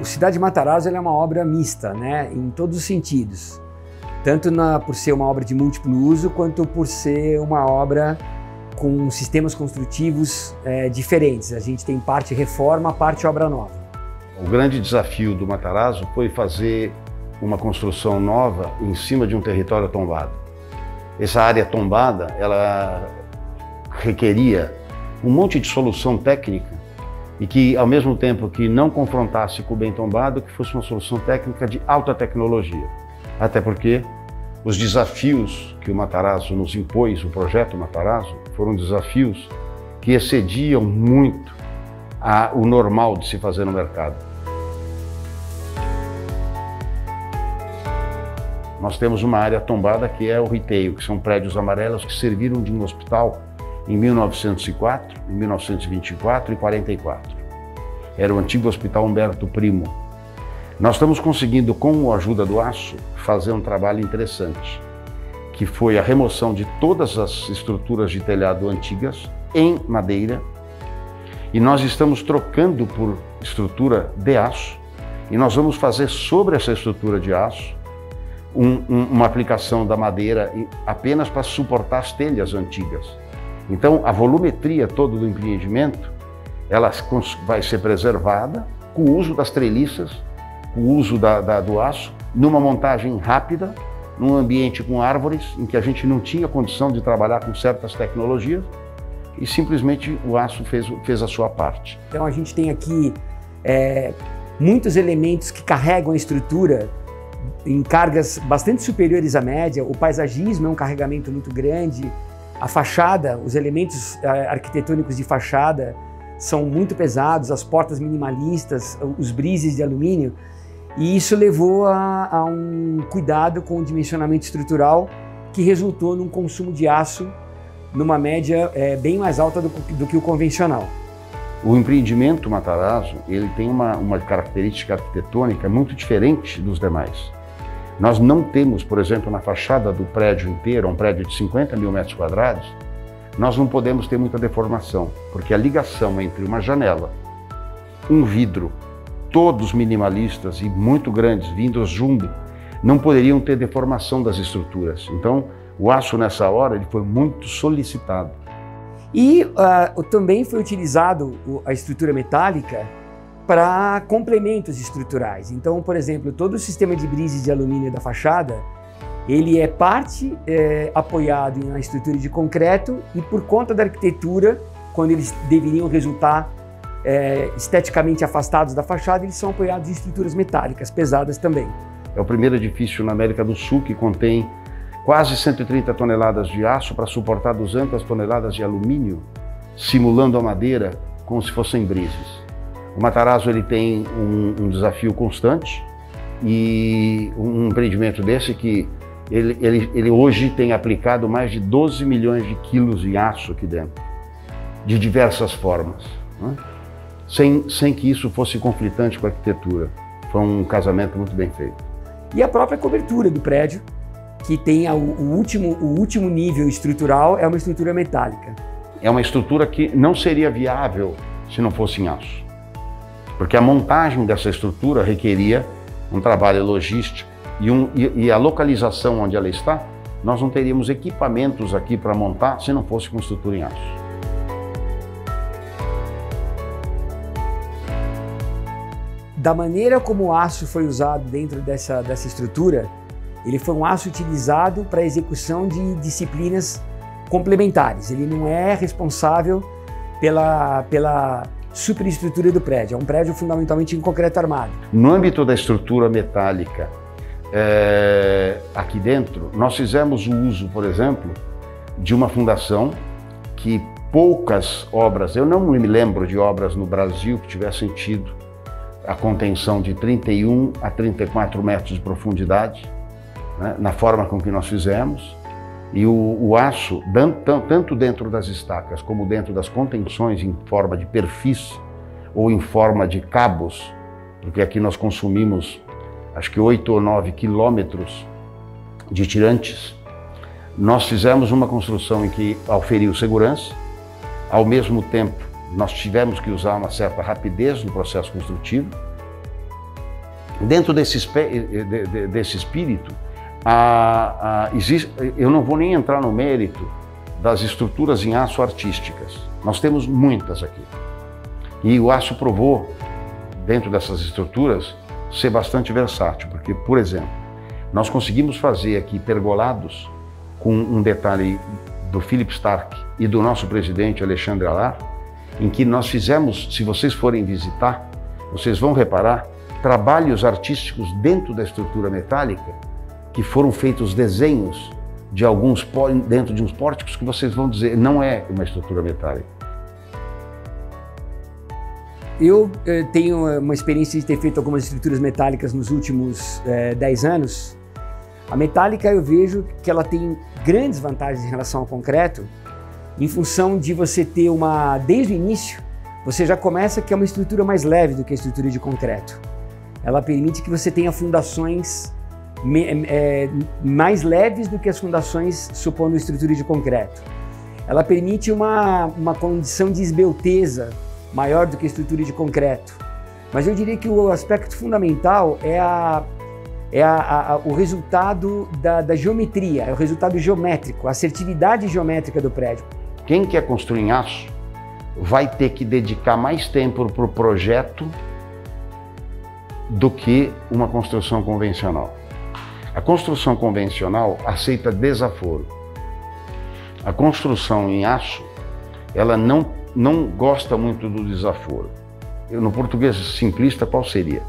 O Cidade de Matarazzo é uma obra mista, né, em todos os sentidos. Tanto por ser uma obra de múltiplo uso, quanto por ser uma obra com sistemas construtivos diferentes. A gente tem parte reforma, parte obra nova. O grande desafio do Matarazzo foi fazer uma construção nova em cima de um território tombado. Essa área tombada, ela requeria um monte de solução técnica e que, ao mesmo tempo que não confrontasse com o bem tombado, que fosse uma solução técnica de alta tecnologia. Até porque os desafios que o Matarazzo nos impôs, o projeto Matarazzo, foram desafios que excediam muito o normal de se fazer no mercado. Nós temos uma área tombada que é o retail, que são prédios amarelos que serviram de um hospital em 1904, em 1924 e 44. Era o antigo Hospital Humberto Primo. Nós estamos conseguindo, com a ajuda do aço, fazer um trabalho interessante, que foi a remoção de todas as estruturas de telhado antigas em madeira, e nós estamos trocando por estrutura de aço, e nós vamos fazer sobre essa estrutura de aço uma aplicação da madeira apenas para suportar as telhas antigas. Então, a volumetria toda do empreendimento, ela vai ser preservada com o uso das treliças, com o uso do aço, numa montagem rápida, num ambiente com árvores, em que a gente não tinha condição de trabalhar com certas tecnologias, e simplesmente o aço fez a sua parte. Então a gente tem aqui muitos elementos que carregam a estrutura em cargas bastante superiores à média. O paisagismo é um carregamento muito grande, a fachada, os elementos arquitetônicos de fachada são muito pesados, as portas minimalistas, os brises de alumínio, e isso levou a um cuidado com o dimensionamento estrutural que resultou num consumo de aço numa média bem mais alta do que o convencional. O empreendimento Matarazzo, ele tem uma característica arquitetônica muito diferente dos demais. Nós não temos, por exemplo, na fachada do prédio inteiro, um prédio de 50 mil metros quadrados, nós não podemos ter muita deformação, porque a ligação entre uma janela, um vidro, todos minimalistas e muito grandes, vindos jumbo, não poderiam ter deformação das estruturas. Então, o aço nessa hora ele foi muito solicitado. E também foi utilizado a estrutura metálica para complementos estruturais. Então, por exemplo, todo o sistema de brises de alumínio da fachada, ele é parte apoiado em uma estrutura de concreto, e por conta da arquitetura, quando eles deveriam resultar esteticamente afastados da fachada, eles são apoiados em estruturas metálicas, pesadas também. É o primeiro edifício na América do Sul que contém quase 130 toneladas de aço para suportar 200 toneladas de alumínio, simulando a madeira como se fossem brises. O Matarazzo ele tem um desafio constante, e um empreendimento desse que ele hoje tem aplicado mais de 12 milhões de quilos de aço aqui dentro, de diversas formas, né? Sem que isso fosse conflitante com a arquitetura. Foi um casamento muito bem feito. E a própria cobertura do prédio, que tem o último nível estrutural, é uma estrutura metálica. É uma estrutura que não seria viável se não fosse em aço, porque a montagem dessa estrutura requeria um trabalho logístico e a localização onde ela está, nós não teríamos equipamentos aqui para montar se não fosse com estrutura em aço. Da maneira como o aço foi usado dentro dessa estrutura, ele foi um aço utilizado para a execução de disciplinas complementares. Ele não é responsável pela superestrutura do prédio. É um prédio fundamentalmente em concreto armado. No âmbito da estrutura metálica, aqui dentro, nós fizemos o uso, por exemplo, de uma fundação que poucas obras, eu não me lembro de obras no Brasil que tivessem tido a contenção de 31 a 34 metros de profundidade, né, na forma com que nós fizemos. E o aço, tanto dentro das estacas como dentro das contenções em forma de perfis ou em forma de cabos, porque aqui nós consumimos acho que 8 ou 9 quilômetros de tirantes, nós fizemos uma construção em que auferiu segurança, ao mesmo tempo nós tivemos que usar uma certa rapidez no processo construtivo, Dentro desse espírito, eu não vou nem entrar no mérito das estruturas em aço artísticas. Nós temos muitas aqui. E o aço provou, dentro dessas estruturas, ser bastante versátil, porque, por exemplo, nós conseguimos fazer aqui pergolados com um detalhe do Philip Stark e do nosso presidente Alexandre Alar, em que nós fizemos, se vocês forem visitar, vocês vão reparar, trabalhos artísticos dentro da estrutura metálica, que foram feitos desenhos de alguns dentro de uns pórticos que vocês vão dizer, não é uma estrutura metálica. Eu tenho uma experiência de ter feito algumas estruturas metálicas nos últimos 10 anos. A metálica, eu vejo que ela tem grandes vantagens em relação ao concreto, em função de você ter desde o início, você já começa que é uma estrutura mais leve do que a estrutura de concreto. Ela permite que você tenha fundações mais leves do que as fundações supondo estrutura de concreto. Ela permite uma condição de esbelteza maior do que a estrutura de concreto. Mas eu diria que o aspecto fundamental é o resultado da geometria, é o resultado geométrico, a assertividade geométrica do prédio. Quem quer construir em aço vai ter que dedicar mais tempo para o projeto do que uma construção convencional. A construção convencional aceita desaforo. A construção em aço, ela não gosta muito do desaforo. No português simplista, qual seria?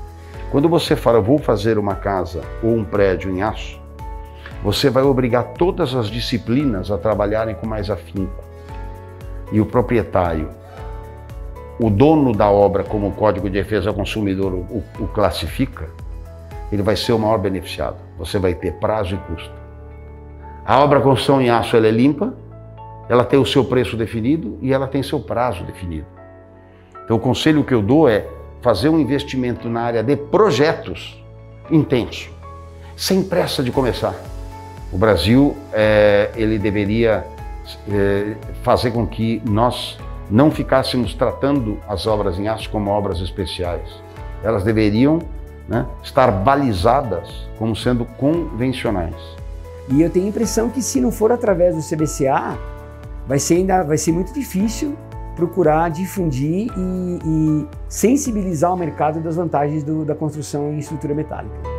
Quando você fala, vou fazer uma casa ou um prédio em aço, você vai obrigar todas as disciplinas a trabalharem com mais afinco. E o proprietário, o dono da obra, como o Código de Defesa do Consumidor o classifica, ele vai ser o maior beneficiado. Você vai ter prazo e custo. A obra construção em aço ela é limpa, ela tem o seu preço definido e ela tem seu prazo definido. Então o conselho que eu dou é fazer um investimento na área de projetos intenso, sem pressa de começar. O Brasil ele deveria fazer com que nós não ficássemos tratando as obras em aço como obras especiais. Elas deveriam estar balizadas como sendo convencionais. E eu tenho a impressão que se não for através do CBCA, vai ser muito difícil procurar difundir e sensibilizar o mercado das vantagens da construção em estrutura metálica.